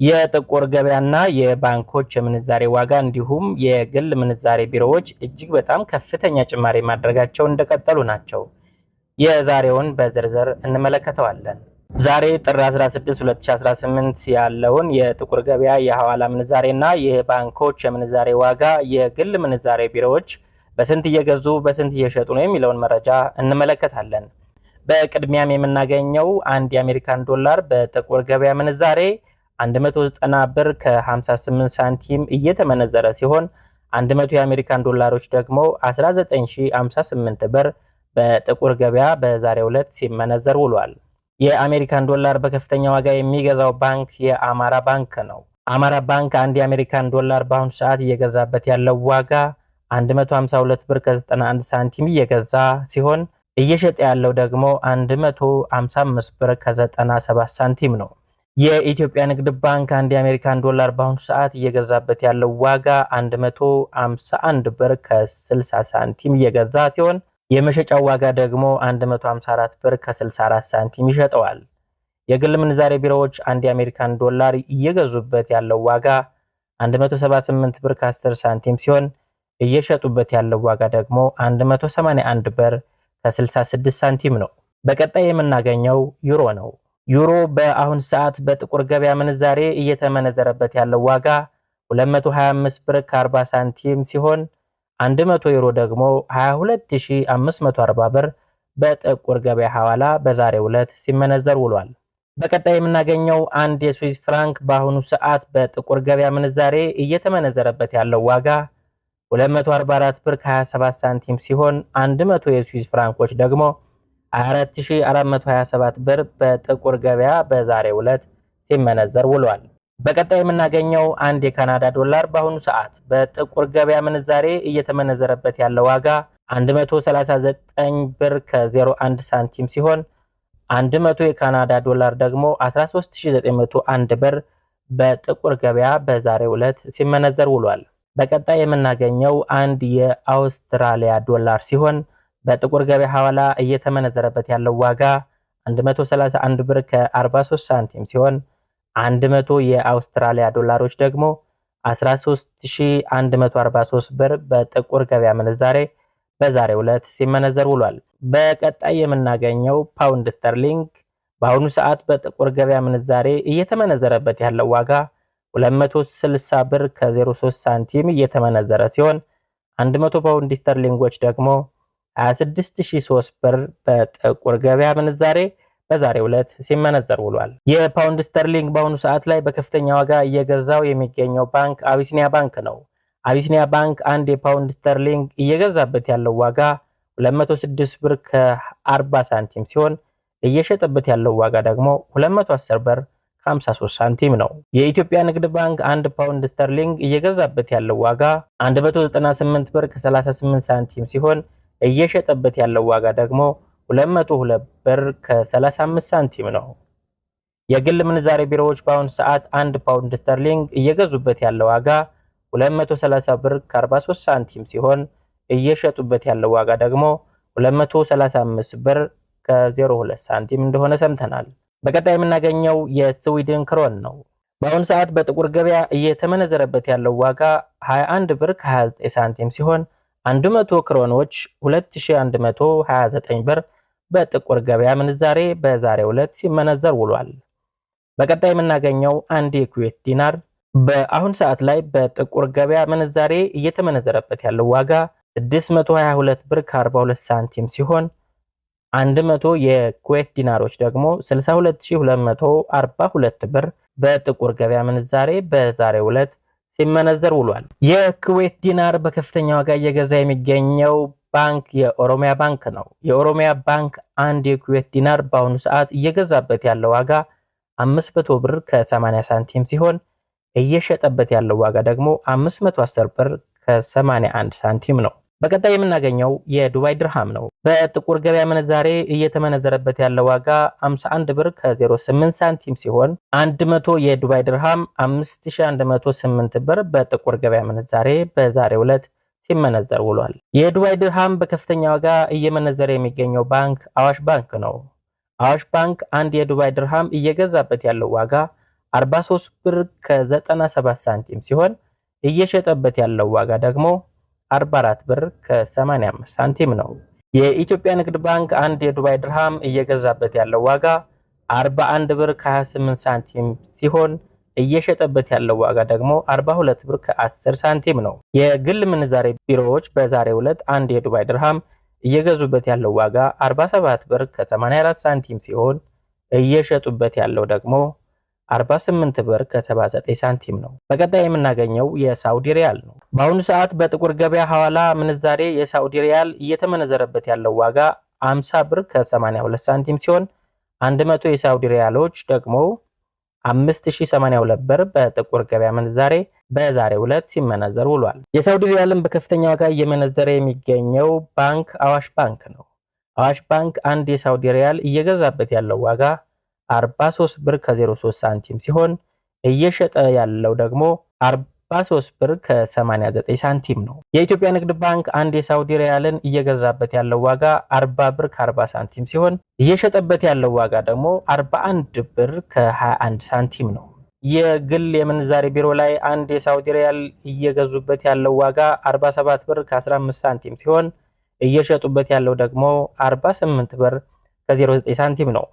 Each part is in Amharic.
የጥቁር ገበያና የባንኮች የምንዛሬ ዋጋ እንዲሁም የግል ምንዛሬ ቢሮዎች እጅግ በጣም ከፍተኛ ጭማሪ ማድረጋቸው እንደቀጠሉ ናቸው። የዛሬውን በዝርዝር እንመለከተዋለን። ዛሬ ጥር 16 2018 ያለውን የጥቁር ገበያ የሐዋላ ምንዛሬና የባንኮች የምንዛሬ ዋጋ፣ የግል ምንዛሬ ቢሮዎች በስንት እየገዙ በስንት እየሸጡ ነው የሚለውን መረጃ እንመለከታለን። በቅድሚያም የምናገኘው አንድ የአሜሪካን ዶላር በጥቁር ገበያ ምንዛሬ 190 ብር ከ58 ሳንቲም እየተመነዘረ ሲሆን 100 የአሜሪካን ዶላሮች ደግሞ 19058 ብር በጥቁር ገበያ በዛሬው ዕለት ሲመነዘር ውሏል። የአሜሪካን ዶላር በከፍተኛ ዋጋ የሚገዛው ባንክ የአማራ ባንክ ነው። አማራ ባንክ አንድ የአሜሪካን ዶላር በአሁኑ ሰዓት እየገዛበት ያለው ዋጋ 152 ብር ከ91 ሳንቲም እየገዛ ሲሆን እየሸጠ ያለው ደግሞ 155 ብር ከ97 ሳንቲም ነው። የኢትዮጵያ ንግድ ባንክ አንድ የአሜሪካን ዶላር በአሁኑ ሰዓት እየገዛበት ያለው ዋጋ 151 ብር ከ60 ሳንቲም እየገዛ ሲሆን የመሸጫው ዋጋ ደግሞ 154 ብር ከ64 ሳንቲም ይሸጠዋል። የግል ምንዛሬ ቢሮዎች አንድ የአሜሪካን ዶላር እየገዙበት ያለው ዋጋ 178 ብር ከ10 ሳንቲም ሲሆን እየሸጡበት ያለው ዋጋ ደግሞ 181 ብር ከ66 ሳንቲም ነው። በቀጣይ የምናገኘው ዩሮ ነው። ዩሮ በአሁን ሰዓት በጥቁር ገበያ ምንዛሬ እየተመነዘረበት ያለው ዋጋ 225 ብር ከ40 ሳንቲም ሲሆን 100 ዩሮ ደግሞ 22540 ብር በጥቁር ገበያ ሐዋላ በዛሬው ዕለት ሲመነዘር ውሏል። በቀጣይ የምናገኘው አንድ የስዊስ ፍራንክ በአሁኑ ሰዓት በጥቁር ገበያ ምንዛሬ እየተመነዘረበት ያለው ዋጋ 244 ብር ከ27 ሳንቲም ሲሆን 100 የስዊስ ፍራንኮች ደግሞ 24427 ብር በጥቁር ገበያ በዛሬው ዕለት ሲመነዘር ውሏል። በቀጣይ የምናገኘው አንድ የካናዳ ዶላር በአሁኑ ሰዓት በጥቁር ገበያ ምንዛሬ እየተመነዘረበት ያለው ዋጋ 139 ብር ከ01 ሳንቲም ሲሆን 100 የካናዳ ዶላር ደግሞ 13901 ብር በጥቁር ገበያ በዛሬው ዕለት ሲመነዘር ውሏል። በቀጣይ የምናገኘው አንድ የአውስትራሊያ ዶላር ሲሆን በጥቁር ገበያ ሐዋላ እየተመነዘረበት ያለው ዋጋ 131 ብር ከ43 ሳንቲም ሲሆን 100 የአውስትራሊያ ዶላሮች ደግሞ 13143 ብር በጥቁር ገበያ ምንዛሬ በዛሬው ዕለት ሲመነዘር ውሏል። በቀጣይ የምናገኘው ፓውንድ ስተርሊንግ በአሁኑ ሰዓት በጥቁር ገበያ ምንዛሬ እየተመነዘረበት ያለው ዋጋ 260 ብር ከ03 ሳንቲም እየተመነዘረ ሲሆን 100 ፓውንድ ስተርሊንጎች ደግሞ 26003 ብር በጥቁር ገበያ ምንዛሬ በዛሬው ዕለት ሲመነዘር ውሏል። የፓውንድ ስተርሊንግ በአሁኑ ሰዓት ላይ በከፍተኛ ዋጋ እየገዛው የሚገኘው ባንክ አቢሲኒያ ባንክ ነው። አቢሲኒያ ባንክ አንድ የፓውንድ ስተርሊንግ እየገዛበት ያለው ዋጋ 206 ብር ከ40 ሳንቲም ሲሆን እየሸጠበት ያለው ዋጋ ደግሞ 210 ብር ከ53 ሳንቲም ነው። የኢትዮጵያ ንግድ ባንክ አንድ ፓውንድ ስተርሊንግ እየገዛበት ያለው ዋጋ 198 ብር ከ38 ሳንቲም ሲሆን እየሸጠበት ያለው ዋጋ ደግሞ 202 ብር ከ35 ሳንቲም ነው። የግል ምንዛሬ ቢሮዎች በአሁኑ ሰዓት አንድ ፓውንድ ስተርሊንግ እየገዙበት ያለው ዋጋ 230 ብር ከ43 ሳንቲም ሲሆን እየሸጡበት ያለው ዋጋ ደግሞ 235 ብር ከ02 ሳንቲም እንደሆነ ሰምተናል። በቀጣይ የምናገኘው የስዊድን ክሮን ነው። በአሁኑ ሰዓት በጥቁር ገበያ እየተመነዘረበት ያለው ዋጋ 21 ብር ከ29 ሳንቲም ሲሆን 100 ክሮኖች 2129 ብር በጥቁር ገበያ ምንዛሬ በዛሬው ዕለት ሲመነዘር ውሏል። በቀጣይ የምናገኘው አንድ የኩዌት ዲናር በአሁን ሰዓት ላይ በጥቁር ገበያ ምንዛሬ እየተመነዘረበት ያለው ዋጋ 622 ብር ከ42 ሳንቲም ሲሆን 100 የኩዌት ዲናሮች ደግሞ 62242 ብር በጥቁር ገበያ ምንዛሬ በዛሬው ዕለት ሲመነዘር ውሏል። የኩዌት ዲናር በከፍተኛ ዋጋ እየገዛ የሚገኘው ባንክ የኦሮሚያ ባንክ ነው። የኦሮሚያ ባንክ አንድ የኩዌት ዲናር በአሁኑ ሰዓት እየገዛበት ያለው ዋጋ 500 ብር ከ80 ሳንቲም ሲሆን እየሸጠበት ያለው ዋጋ ደግሞ 510 ብር ከ81 ሳንቲም ነው። በቀጣይ የምናገኘው የዱባይ ድርሃም ነው። በጥቁር ገበያ ምንዛሬ እየተመነዘረበት ያለው ዋጋ 51 ብር ከ08 ሳንቲም ሲሆን 100 የዱባይ ድርሃም 5108 ብር በጥቁር ገበያ ምንዛሬ በዛሬው ዕለት ሲመነዘር ውሏል። የዱባይ ድርሃም በከፍተኛ ዋጋ እየመነዘረ የሚገኘው ባንክ አዋሽ ባንክ ነው። አዋሽ ባንክ አንድ የዱባይ ድርሃም እየገዛበት ያለው ዋጋ 43 ብር ከ97 ሳንቲም ሲሆን እየሸጠበት ያለው ዋጋ ደግሞ 44 ብር ከ85 ሳንቲም ነው። የኢትዮጵያ ንግድ ባንክ አንድ የዱባይ ድርሃም እየገዛበት ያለው ዋጋ 41 ብር ከ28 ሳንቲም ሲሆን እየሸጠበት ያለው ዋጋ ደግሞ 42 ብር ከ10 ሳንቲም ነው። የግል ምንዛሬ ቢሮዎች በዛሬው ዕለት አንድ የዱባይ ድርሃም እየገዙበት ያለው ዋጋ 47 ብር ከ84 ሳንቲም ሲሆን እየሸጡበት ያለው ደግሞ 48 ብር ከ79 ሳንቲም ነው። በቀጣይ የምናገኘው የሳውዲ ሪያል ነው። በአሁኑ ሰዓት በጥቁር ገበያ ሐዋላ ምንዛሬ የሳውዲ ሪያል እየተመነዘረበት ያለው ዋጋ 50 ብር ከ82 ሳንቲም ሲሆን 100 የሳውዲ ሪያሎች ደግሞ 5082 ብር በጥቁር ገበያ ምንዛሬ በዛሬው ዕለት ሲመነዘር ውሏል። የሳውዲ ሪያልን በከፍተኛ ዋጋ እየመነዘረ የሚገኘው ባንክ አዋሽ ባንክ ነው። አዋሽ ባንክ አንድ የሳውዲ ሪያል እየገዛበት ያለው ዋጋ 43 ብር ከ03 ሳንቲም ሲሆን እየሸጠ ያለው ደግሞ 43 ብር ከ89 ሳንቲም ነው። የኢትዮጵያ ንግድ ባንክ አንድ የሳውዲ ሪያልን እየገዛበት ያለው ዋጋ 40 ብር ከ40 ሳንቲም ሲሆን እየሸጠበት ያለው ዋጋ ደግሞ 41 ብር ከ21 ሳንቲም ነው። የግል የምንዛሬ ቢሮ ላይ አንድ የሳውዲ ሪያል እየገዙበት ያለው ዋጋ 47 ብር ከ15 ሳንቲም ሲሆን እየሸጡበት ያለው ደግሞ 48 ብር ከ09 ሳንቲም ነው።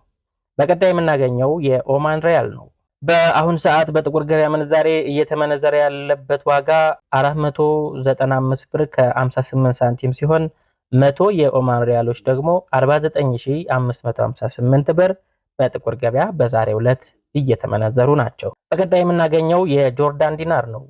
በቀጣይ የምናገኘው የኦማን ሪያል ነው። በአሁን ሰዓት በጥቁር ገበያ ምንዛሬ እየተመነዘረ ያለበት ዋጋ 495 ብር ከ58 ሳንቲም ሲሆን 100 የኦማን ሪያሎች ደግሞ 49558 ብር በጥቁር ገበያ በዛሬው ዕለት እየተመነዘሩ ናቸው። በቀጣይ የምናገኘው የጆርዳን ዲናር ነው።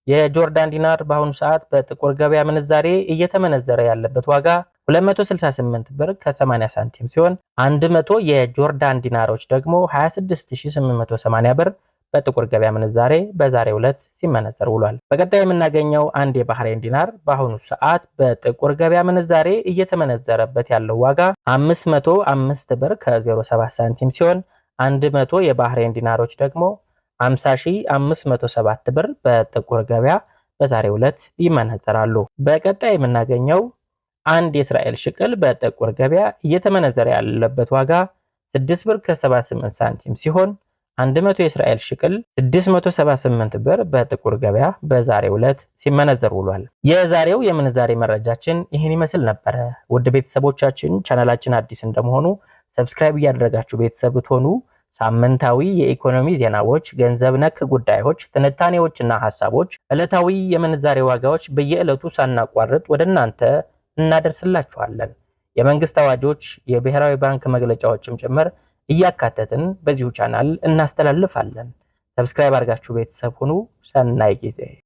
የጆርዳን ዲናር በአሁኑ ሰዓት በጥቁር ገበያ ምንዛሬ እየተመነዘረ ያለበት ዋጋ 268 ብር ከ80 ሳንቲም ሲሆን 100 የጆርዳን ዲናሮች ደግሞ 26880 ብር በጥቁር ገበያ ምንዛሬ በዛሬው ዕለት ሲመነዘር ውሏል። በቀጣይ የምናገኘው አንድ የባህሬን ዲናር በአሁኑ ሰዓት በጥቁር ገበያ ምንዛሬ እየተመነዘረበት ያለው ዋጋ 505 ብር ከ07 ሳንቲም ሲሆን 100 የባህሬን ዲናሮች ደግሞ 50507 ብር በጥቁር ገበያ በዛሬው ዕለት ይመነዘራሉ። በቀጣይ የምናገኘው አንድ የእስራኤል ሽቅል በጥቁር ገበያ እየተመነዘረ ያለበት ዋጋ 6 ብር ከ78 ሳንቲም ሲሆን 100 የእስራኤል ሽቅል 678 ብር በጥቁር ገበያ በዛሬው ዕለት ሲመነዘር ውሏል። የዛሬው የምንዛሬ መረጃችን ይህን ይመስል ነበረ። ውድ ቤተሰቦቻችን ቻናላችን አዲስ እንደመሆኑ ሰብስክራይብ እያደረጋችሁ ቤተሰብ ብትሆኑ ሳምንታዊ የኢኮኖሚ ዜናዎች፣ ገንዘብ ነክ ጉዳዮች፣ ትንታኔዎችና ሐሳቦች፣ ዕለታዊ የምንዛሬ ዋጋዎች በየዕለቱ ሳናቋርጥ ወደ እናንተ እናደርስላችኋለን። የመንግስት አዋጆች፣ የብሔራዊ ባንክ መግለጫዎችም ጭምር እያካተትን በዚሁ ቻናል እናስተላልፋለን። ሰብስክራይብ አድርጋችሁ ቤተሰብ ሁኑ። ሰናይ ጊዜ